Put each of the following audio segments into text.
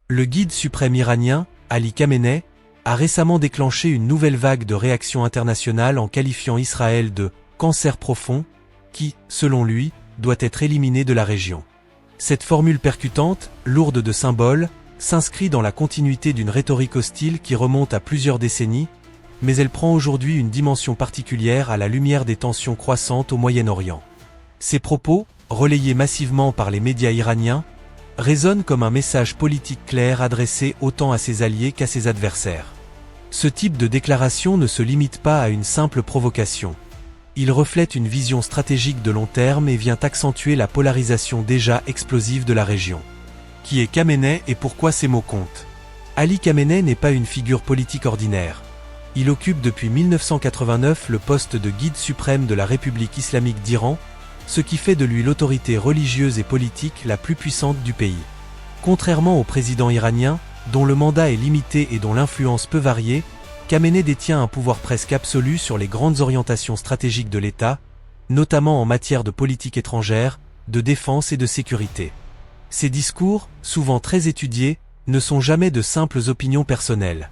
Le guide suprême iranien, Ali Khamenei, a récemment déclenché une nouvelle vague de réactions internationales en qualifiant Israël de « cancer profond » qui, selon lui, doit être éliminé de la région. Cette formule percutante, lourde de symboles, s'inscrit dans la continuité d'une rhétorique hostile qui remonte à plusieurs décennies, mais elle prend aujourd'hui une dimension particulière à la lumière des tensions croissantes au Moyen-Orient. Ces propos, relayés massivement par les médias iraniens, résonnent comme un message politique clair adressé autant à ses alliés qu'à ses adversaires. Ce type de déclaration ne se limite pas à une simple provocation. Il reflète une vision stratégique de long terme et vient accentuer la polarisation déjà explosive de la région. Qui est Khamenei et pourquoi ces mots comptent? Ali Khamenei n'est pas une figure politique ordinaire. Il occupe depuis 1989 le poste de guide suprême de la République islamique d'Iran, ce qui fait de lui l'autorité religieuse et politique la plus puissante du pays. Contrairement au président iranien, dont le mandat est limité et dont l'influence peut varier, Khamenei détient un pouvoir presque absolu sur les grandes orientations stratégiques de l'État, notamment en matière de politique étrangère, de défense et de sécurité. Ses discours, souvent très étudiés, ne sont jamais de simples opinions personnelles.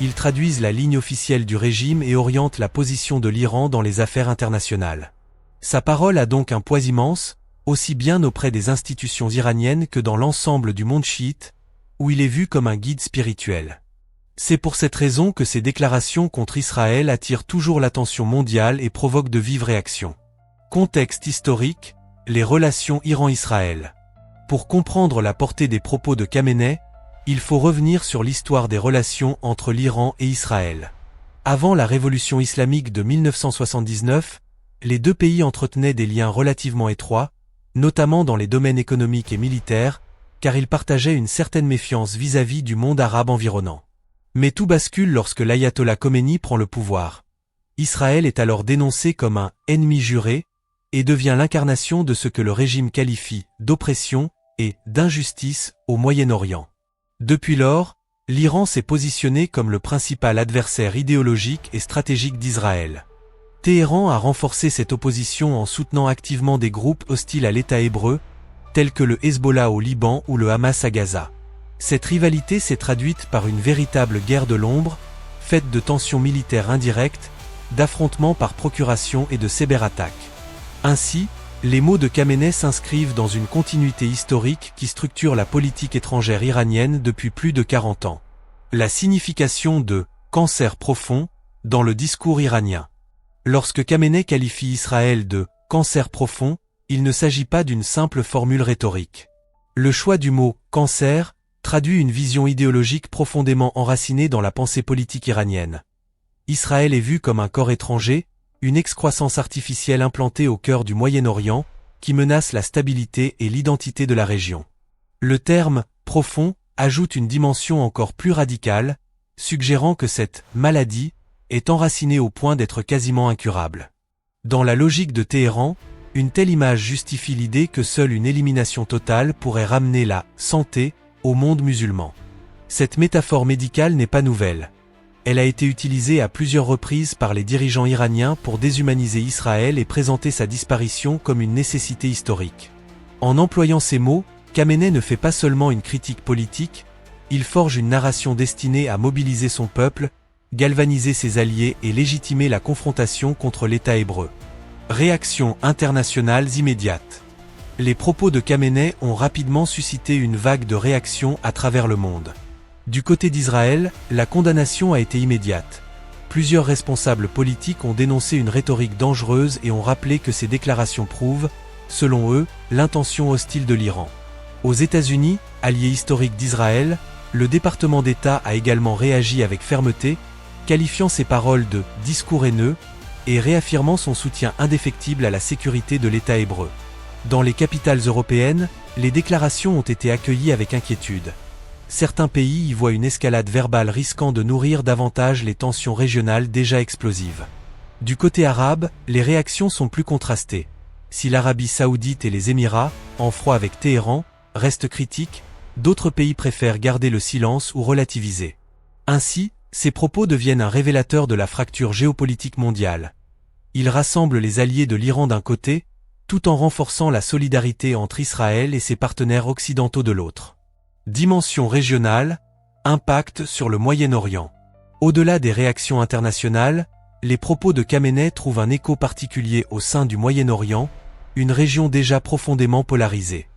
Ils traduisent la ligne officielle du régime et orientent la position de l'Iran dans les affaires internationales. Sa parole a donc un poids immense, aussi bien auprès des institutions iraniennes que dans l'ensemble du monde chiite, où il est vu comme un guide spirituel. C'est pour cette raison que ses déclarations contre Israël attirent toujours l'attention mondiale et provoquent de vives réactions. Contexte historique, les relations Iran-Israël. Pour comprendre la portée des propos de Khamenei, il faut revenir sur l'histoire des relations entre l'Iran et Israël. Avant la révolution islamique de 1979, les deux pays entretenaient des liens relativement étroits, notamment dans les domaines économiques et militaires, car ils partageaient une certaine méfiance vis-à-vis du monde arabe environnant. Mais tout bascule lorsque l'ayatollah Khomeini prend le pouvoir. Israël est alors dénoncé comme un « ennemi juré » et devient l'incarnation de ce que le régime qualifie d'oppression et d'injustice au Moyen-Orient. Depuis lors, l'Iran s'est positionné comme le principal adversaire idéologique et stratégique d'Israël. Téhéran a renforcé cette opposition en soutenant activement des groupes hostiles à l'État hébreu, tels que le Hezbollah au Liban ou le Hamas à Gaza. Cette rivalité s'est traduite par une véritable guerre de l'ombre, faite de tensions militaires indirectes, d'affrontements par procuration et de cyberattaques. Ainsi, les mots de Khamenei s'inscrivent dans une continuité historique qui structure la politique étrangère iranienne depuis plus de 40 ans. La signification de « cancer profond » dans le discours iranien. Lorsque Khamenei qualifie Israël de « cancer profond », il ne s'agit pas d'une simple formule rhétorique. Le choix du mot « cancer » traduit une vision idéologique profondément enracinée dans la pensée politique iranienne. Israël est vu comme un corps étranger, une excroissance artificielle implantée au cœur du Moyen-Orient, qui menace la stabilité et l'identité de la région. Le terme « profond » ajoute une dimension encore plus radicale, suggérant que cette « maladie » est enracinée au point d'être quasiment incurable. Dans la logique de Téhéran, une telle image justifie l'idée que seule une élimination totale pourrait ramener la « santé » au monde musulman. Cette métaphore médicale n'est pas nouvelle. Elle a été utilisée à plusieurs reprises par les dirigeants iraniens pour déshumaniser Israël et présenter sa disparition comme une nécessité historique. En employant ces mots, Khamenei ne fait pas seulement une critique politique, il forge une narration destinée à mobiliser son peuple, galvaniser ses alliés et légitimer la confrontation contre l'État hébreu. Réactions internationales immédiates. Les propos de Khamenei ont rapidement suscité une vague de réactions à travers le monde. Du côté d'Israël, la condamnation a été immédiate. Plusieurs responsables politiques ont dénoncé une rhétorique dangereuse et ont rappelé que ces déclarations prouvent, selon eux, l'intention hostile de l'Iran. Aux États-Unis, allié historique d'Israël, le département d'État a également réagi avec fermeté, qualifiant ces paroles de « discours haineux » et réaffirmant son soutien indéfectible à la sécurité de l'État hébreu. Dans les capitales européennes, les déclarations ont été accueillies avec inquiétude. Certains pays y voient une escalade verbale risquant de nourrir davantage les tensions régionales déjà explosives. Du côté arabe, les réactions sont plus contrastées. Si l'Arabie saoudite et les Émirats, en froid avec Téhéran, restent critiques, d'autres pays préfèrent garder le silence ou relativiser. Ainsi, ces propos deviennent un révélateur de la fracture géopolitique mondiale. Ils rassemblent les alliés de l'Iran d'un côté, tout en renforçant la solidarité entre Israël et ses partenaires occidentaux de l'autre. Dimension régionale, impact sur le Moyen-Orient. Au-delà des réactions internationales, les propos de Khamenei trouvent un écho particulier au sein du Moyen-Orient, une région déjà profondément polarisée.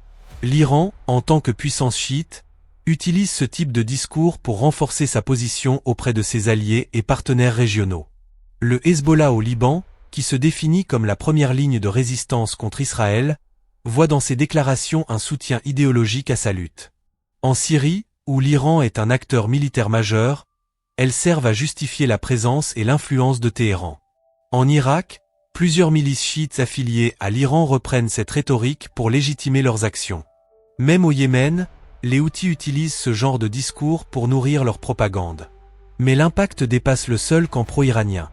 L'Iran, en tant que puissance chiite, utilise ce type de discours pour renforcer sa position auprès de ses alliés et partenaires régionaux. Le Hezbollah au Liban, qui se définit comme la première ligne de résistance contre Israël, voit dans ses déclarations un soutien idéologique à sa lutte. En Syrie, où l'Iran est un acteur militaire majeur, elles servent à justifier la présence et l'influence de Téhéran. En Irak, plusieurs milices chiites affiliées à l'Iran reprennent cette rhétorique pour légitimer leurs actions. Même au Yémen, les Houthis utilisent ce genre de discours pour nourrir leur propagande. Mais l'impact dépasse le seul camp pro-iranien.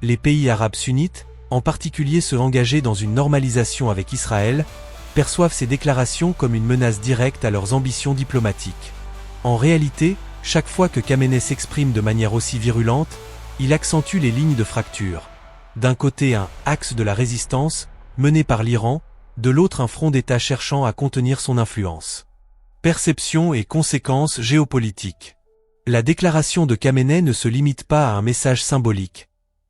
Les pays arabes sunnites, en particulier ceux engagés dans une normalisation avec Israël, perçoivent ces déclarations comme une menace directe à leurs ambitions diplomatiques. En réalité, chaque fois que Khamenei s'exprime de manière aussi virulente, il accentue les lignes de fracture. D'un côté un « axe de la résistance » mené par l'Iran, de l'autre un front d'État cherchant à contenir son influence. Perception et conséquences géopolitiques. La déclaration de Khamenei ne se limite pas à un message symbolique.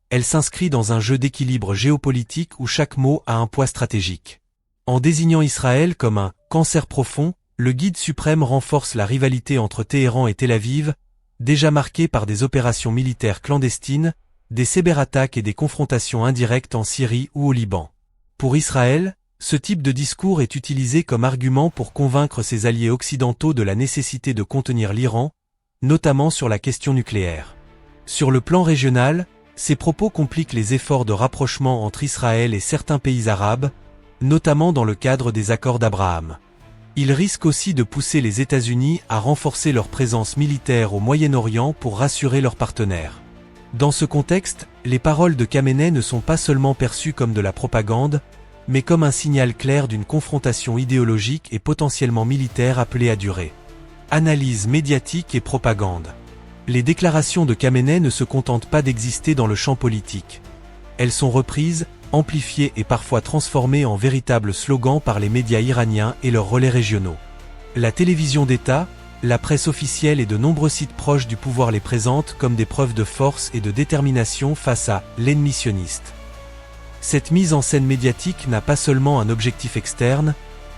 Elle s'inscrit dans un jeu d'équilibre géopolitique où chaque mot a un poids stratégique. En désignant Israël comme un « cancer profond », le guide suprême renforce la rivalité entre Téhéran et Tel Aviv, déjà marquée par des opérations militaires clandestines, des cyberattaques et des confrontations indirectes en Syrie ou au Liban. Pour Israël, ce type de discours est utilisé comme argument pour convaincre ses alliés occidentaux de la nécessité de contenir l'Iran, notamment sur la question nucléaire. Sur le plan régional, ces propos compliquent les efforts de rapprochement entre Israël et certains pays arabes, notamment dans le cadre des accords d'Abraham. Ils risquent aussi de pousser les États-Unis à renforcer leur présence militaire au Moyen-Orient pour rassurer leurs partenaires. Dans ce contexte, les paroles de Khamenei ne sont pas seulement perçues comme de la propagande, mais comme un signal clair d'une confrontation idéologique et potentiellement militaire appelée à durer. Analyse médiatique et propagande. Les déclarations de Khamenei ne se contentent pas d'exister dans le champ politique. Elles sont reprises, amplifiées et parfois transformées en véritables slogans par les médias iraniens et leurs relais régionaux. La télévision d'État, la presse officielle et de nombreux sites proches du pouvoir les présentent comme des preuves de force et de détermination face à l'ennemi sioniste. Cette mise en scène médiatique n'a pas seulement un objectif externe,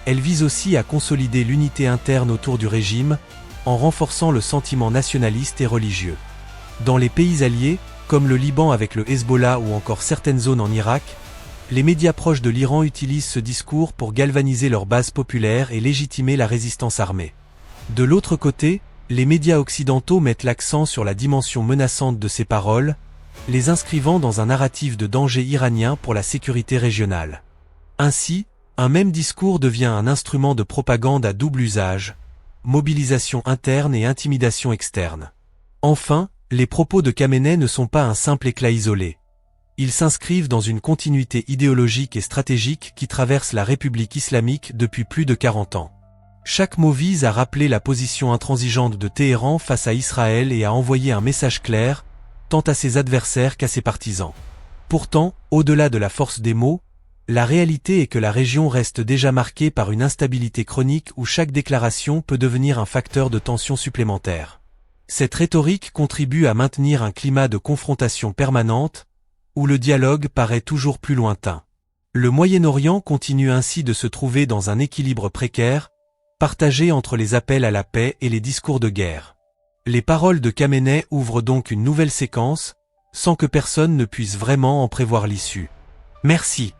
elle vise aussi à consolider l'unité interne autour du régime, en renforçant le sentiment nationaliste et religieux. Dans les pays alliés, comme le Liban avec le Hezbollah ou encore certaines zones en Irak, les médias proches de l'Iran utilisent ce discours pour galvaniser leur base populaire et légitimer la résistance armée. De l'autre côté, les médias occidentaux mettent l'accent sur la dimension menaçante de ces paroles, les inscrivant dans un narratif de danger iranien pour la sécurité régionale. Ainsi, un même discours devient un instrument de propagande à double usage, mobilisation interne et intimidation externe. Enfin, les propos de Khamenei ne sont pas un simple éclat isolé. Ils s'inscrivent dans une continuité idéologique et stratégique qui traverse la République islamique depuis plus de 40 ans. Chaque mot vise à rappeler la position intransigeante de Téhéran face à Israël et à envoyer un message clair, tant à ses adversaires qu'à ses partisans. Pourtant, au-delà de la force des mots, la réalité est que la région reste déjà marquée par une instabilité chronique où chaque déclaration peut devenir un facteur de tension supplémentaire. Cette rhétorique contribue à maintenir un climat de confrontation permanente, où le dialogue paraît toujours plus lointain. Le Moyen-Orient continue ainsi de se trouver dans un équilibre précaire, partagé entre les appels à la paix et les discours de guerre. Les paroles de Khamenei ouvrent donc une nouvelle séquence, sans que personne ne puisse vraiment en prévoir l'issue. Merci.